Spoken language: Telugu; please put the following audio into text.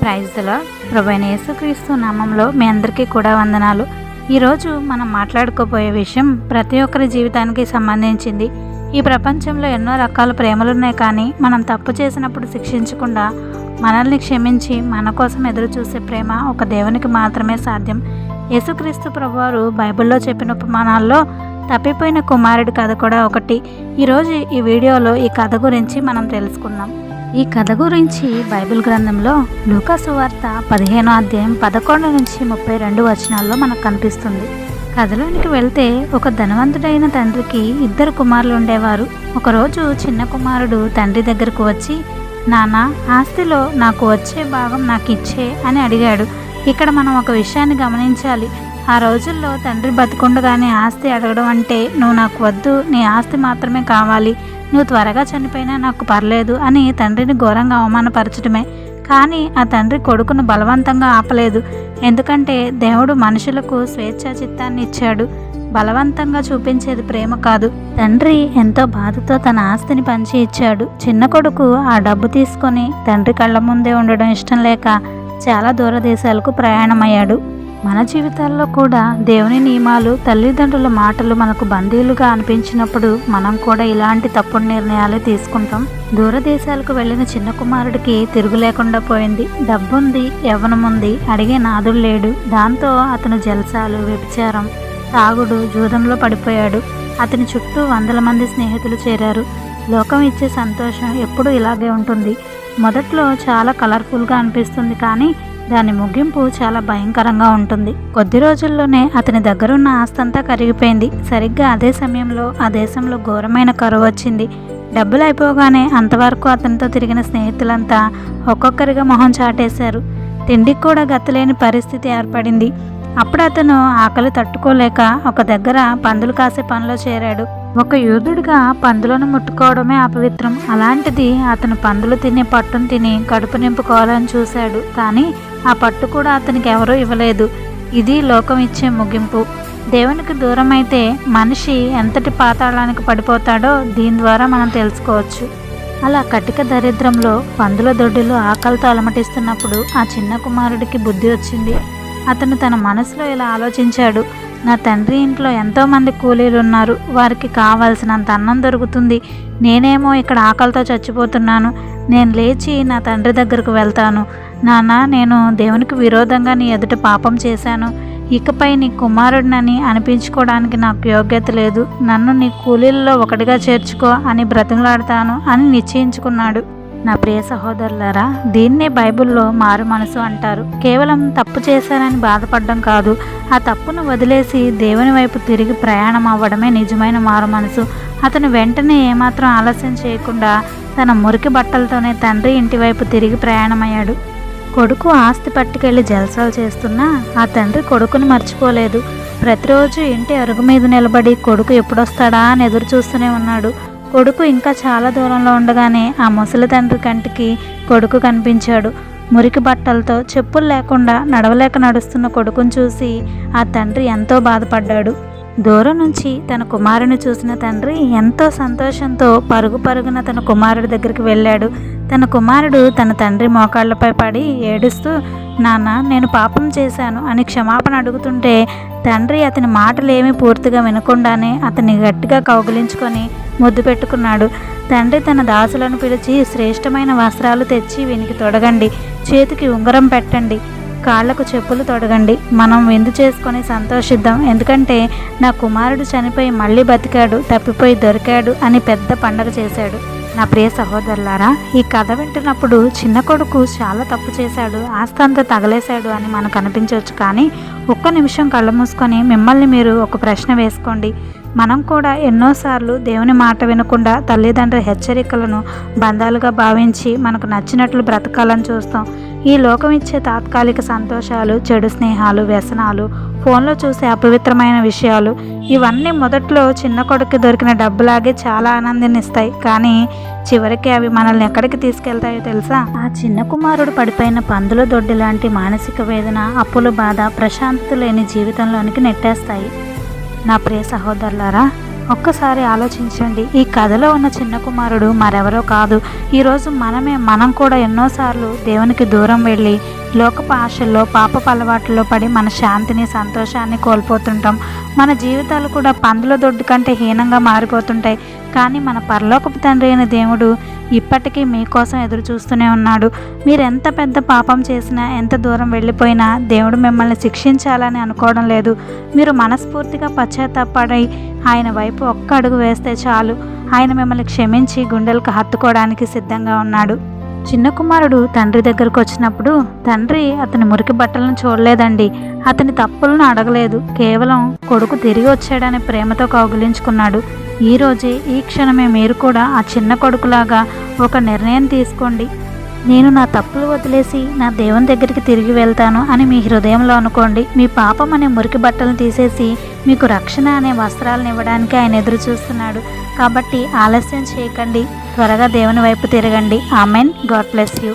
Praise the lord. ప్రభువైన యేసుక్రీస్తు నామంలో మీ అందరికీ కూడా వందనాలు. ఈరోజు మనం మాట్లాడుకోబోయే విషయం ప్రతి ఒక్కరి జీవితానికి సంబంధించింది. ఈ ప్రపంచంలో ఎన్నో రకాల ప్రేమలున్నాయి, కానీ మనం తప్పు చేసినప్పుడు శిక్షించకుండా మనల్ని క్షమించి మన కోసం ఎదురు చూసే ప్రేమ ఒక దేవునికి మాత్రమే సాధ్యం. యేసుక్రీస్తు ప్రభువారు బైబిల్లో చెప్పిన ఉపమానాల్లో తప్పిపోయిన కుమారుడి కథ కూడా ఒకటి. ఈరోజు ఈ వీడియోలో ఈ కథ గురించి మనం తెలుసుకుందాం. ఈ కథ గురించి బైబిల్ గ్రంథంలో లూకా సువార్త 15వ అధ్యాయం 11 నుంచి 32 వచనాల్లో మనకు కనిపిస్తుంది. కథలోనికి వెళ్తే, ఒక ధనవంతుడైన తండ్రికి 2 కుమారులు ఉండేవారు. ఒకరోజు చిన్న కుమారుడు తండ్రి దగ్గరకు వచ్చి, నాన్న, ఆస్తిలో నాకు వచ్చే భాగం నాకు ఇచ్చే అని అడిగాడు. ఇక్కడ మనం ఒక విషయాన్ని గమనించాలి. ఆ రోజుల్లో తండ్రి బతికుండగానే ఆస్తి అడగడం అంటే, నువ్వు నాకు వద్దు, నీ ఆస్తి మాత్రమే కావాలి, నువ్వు త్వరగా చనిపోయినా నాకు పర్లేదు అని తండ్రిని ఘోరంగా అవమానపరచడమే. కానీ ఆ తండ్రి కొడుకును బలవంతంగా ఆపలేదు. ఎందుకంటే దేవుడు మనుషులకు స్వేచ్ఛా చిత్తాన్ని ఇచ్చాడు. బలవంతంగా చూపించేది ప్రేమ కాదు. తండ్రి ఎంతో బాధతో తన ఆస్తిని పంచి ఇచ్చాడు. చిన్న కొడుకు ఆ డబ్బు తీసుకొని తండ్రి కళ్ళ ముందే ఉండడం ఇష్టం లేక చాలా దూర దేశాలకు ప్రయాణమయ్యాడు. మన జీవితాల్లో కూడా దేవుని నియమాలు, తల్లిదండ్రుల మాటలు మనకు బందీలుగా అనిపించినప్పుడు మనం కూడా ఇలాంటి తప్పుడు నిర్ణయాలే తీసుకుంటాం. దూరదేశాలకు వెళ్ళిన చిన్న కుమారుడికి తిరుగు లేకుండా పోయింది. డబ్బుంది, యవ్వనముంది, అడిగే నాదుడు లేడు. దాంతో అతను జల్సాలు, వ్యభిచారం, తాగుడు, జూదంలో పడిపోయాడు. అతని చుట్టూ 100 మంది స్నేహితులు చేరారు. లోకం ఇచ్చే సంతోషం ఎప్పుడూ ఇలాగే ఉంటుంది. మొదట్లో చాలా కలర్ఫుల్గా అనిపిస్తుంది, కానీ దాని ముగింపు చాలా భయంకరంగా ఉంటుంది. కొద్ది రోజుల్లోనే అతని దగ్గరున్న ఆస్తంతా కరిగిపోయింది. సరిగ్గా అదే సమయంలో ఆ దేశంలో ఘోరమైన కరువు వచ్చింది. డబ్బులు అయిపోగానే అంతవరకు అతనితో తిరిగిన స్నేహితులంతా ఒక్కొక్కరిగా మొహం చాటేశారు. తిండికి కూడా గతిలేని పరిస్థితి ఏర్పడింది. అప్పుడు అతను ఆకలి తట్టుకోలేక ఒక దగ్గర పందులు కాసే పనిలో చేరాడు. ఒక యూదుడిగా పందులను ముట్టుకోవడమే అపవిత్రం. అలాంటిది అతను పందులు తినే పట్టును తిని కడుపు నింపుకోవాలని చూశాడు. కానీ ఆ పట్టు కూడా అతనికి ఎవరూ ఇవ్వలేదు. ఇది లోకం ఇచ్చే ముగింపు. దేవునికి దూరం అయితే మనిషి ఎంతటి పాతాళానికి పడిపోతాడో దీని ద్వారా మనం తెలుసుకోవచ్చు. అలా కటిక దరిద్రంలో పందుల దొడ్డిలో ఆకలితో అలమటిస్తున్నప్పుడు ఆ చిన్న కుమారుడికి బుద్ధి వచ్చింది. అతను తన మనసులో ఇలా ఆలోచించాడు, నా తండ్రి ఇంట్లో ఎంతోమంది కూలీలు ఉన్నారు, వారికి కావాల్సినంత అన్నం దొరుకుతుంది. నేనేమో ఇక్కడ ఆకలితో చచ్చిపోతున్నాను. నేను లేచి నా తండ్రి దగ్గరకు వెళ్తాను. నాన్న, నేను దేవునికి విరోధంగా నీ ఎదుట పాపం చేశాను. ఇకపై నీ కుమారుడినని అనిపించుకోవడానికి నాకు యోగ్యత లేదు. నన్ను నీ కూలీల్లో ఒకటిగా చేర్చుకో అని బ్రతిమలాడతాను అని నిశ్చయించుకున్నాడు. నా ప్రియ సహోదరులారా, దీన్నే బైబిల్లో మారు మనసు అంటారు. కేవలం తప్పు చేశానని బాధపడడం కాదు, ఆ తప్పును వదిలేసి దేవుని వైపు తిరిగి ప్రయాణం అవ్వడమే నిజమైన మారు మనసు. అతను వెంటనే ఏమాత్రం ఆలస్యం చేయకుండా తన మురికి బట్టలతోనే తండ్రి ఇంటి వైపు తిరిగి ప్రయాణమయ్యాడు. కొడుకు ఆస్తి పట్టుకెళ్ళి జల్సాలు చేస్తున్నా ఆ తండ్రి కొడుకుని మర్చిపోలేదు. ప్రతిరోజు ఇంటి అరుగు మీద నిలబడి కొడుకు ఎప్పుడొస్తాడా అని ఎదురు చూస్తూనే ఉన్నాడు. కొడుకు ఇంకా చాలా దూరంలో ఉండగానే ఆ ముసలి తండ్రి కంటికి కొడుకు కనిపించాడు. మురికి బట్టలతో, చెప్పులు లేకుండా నడవలేక నడుస్తున్న కొడుకును చూసి ఆ తండ్రి ఎంతో బాధపడ్డాడు. దూరం నుంచి తన కుమారుని చూసిన తండ్రి ఎంతో సంతోషంతో పరుగు పరుగున తన కుమారుడి దగ్గరికి వెళ్ళాడు. తన కుమారుడు తన తండ్రి మోకాళ్లపై పడి ఏడుస్తూ, నాన్న, నేను పాపం చేశాను అని క్షమాపణ అడుగుతుంటే తండ్రి అతని మాటలేమీ పూర్తిగా వినకుండానే అతన్ని గట్టిగా కౌగిలించుకొని ముద్దు పెట్టుకున్నాడు. తండ్రి తన దాసులను పిలిచి, శ్రేష్టమైన వస్త్రాలు తెచ్చి వీనికి తొడగండి, చేతికి ఉంగరం పెట్టండి, కాళ్లకు చెప్పులు తొడగండి, మనం విందు చేసుకొని సంతోషిద్దాం. ఎందుకంటే నా కుమారుడు చనిపోయి మళ్ళీ బతికాడు, తప్పిపోయి దొరికాడు అని పెద్ద పండగ చేశాడు. నా ప్రియ సహోదరులారా, ఈ కథ వింటున్నప్పుడు చిన్న కొడుకు చాలా తప్పు చేశాడు, ఆస్తి అంతా తగలేశాడు అని మనకు అనిపించవచ్చు. కానీ ఒక్క నిమిషం కళ్ళు మూసుకొని మిమ్మల్ని మీరు ఒక ప్రశ్న వేసుకోండి. మనం కూడా ఎన్నోసార్లు దేవుని మాట వినకుండా తల్లిదండ్రుల హెచ్చరికలను బంధాలుగా భావించి మనకు నచ్చినట్లు బ్రతకాలని చూస్తాం. ఈ లోకం ఇచ్చే తాత్కాలిక సంతోషాలు, చెడు స్నేహాలు, వ్యసనాలు, ఫోన్లో చూసే అపవిత్రమైన విషయాలు, ఇవన్నీ మొదట్లో చిన్న కొడుకు దొరికిన డబ్బులాగే చాలా ఆనందాన్ని ఇస్తాయి. కానీ చివరికి అవి మనల్ని ఎక్కడికి తీసుకెళ్తాయో తెలుసా? ఆ చిన్న కుమారుడు పడిపోయిన పందుల దొడ్డి లాంటి మానసిక వేదన, అప్పుల బాధ, ప్రశాంతత లేని జీవితంలోనికి నెట్టేస్తాయి. నా ప్రియ సహోదరులారా, ఒక్కసారి ఆలోచించండి. ఈ కథలో ఉన్న చిన్న కుమారుడు మరెవరో కాదు. ఈరోజు మనం కూడా ఎన్నోసార్లు దేవునికి దూరం వెళ్ళి లోకపు ఆశల్లో పాపపు అలవాట్లలో పడి మన శాంతిని సంతోషాన్ని కోల్పోతుంటాం. మన జీవితాలు కూడా పందుల దొడ్డు కంటే హీనంగా మారిపోతుంటాయి. కానీ మన పరలోకపు తండ్రి అయిన దేవుడు ఇప్పటికీ మీకోసం ఎదురు చూస్తూనే ఉన్నాడు. మీరు ఎంత పెద్ద పాపం చేసినా, ఎంత దూరం వెళ్ళిపోయినా దేవుడు మిమ్మల్ని శిక్షించాలని అనుకోవడం లేదు. మీరు మనస్ఫూర్తిగా పశ్చాత్తాపడి ఆయన వైపు ఒక్క అడుగు వేస్తే చాలు, ఆయన మిమ్మల్ని క్షమించి గుండెలకు హత్తుకోవడానికి సిద్ధంగా ఉన్నాడు. చిన్న కుమారుడు తండ్రి దగ్గరకు వచ్చినప్పుడు తండ్రి అతని మురికి బట్టలను చూడలేదండి, అతని తప్పులను అడగలేదు. కేవలం కొడుకు తిరిగి వచ్చాడని ప్రేమతో కౌగిలించుకున్నాడు. ఈరోజే ఈ క్షణమే మీరు కూడా ఆ చిన్న కొడుకులాగా ఒక నిర్ణయం తీసుకోండి. నేను నా తప్పులు వదిలేసి నా దేవుని దగ్గరికి తిరిగి వెళ్తాను అని మీ హృదయంలో అనుకోండి. మీ పాపం అనే మురికి బట్టలను తీసేసి మీకు రక్షణ అనే వస్త్రాలను ఇవ్వడానికి ఆయన ఎదురు చూస్తున్నాడు. కాబట్టి ఆలస్యం చేయకండి, త్వరగా దేవుని వైపు తిరగండి. ఆమెన్. God bless you.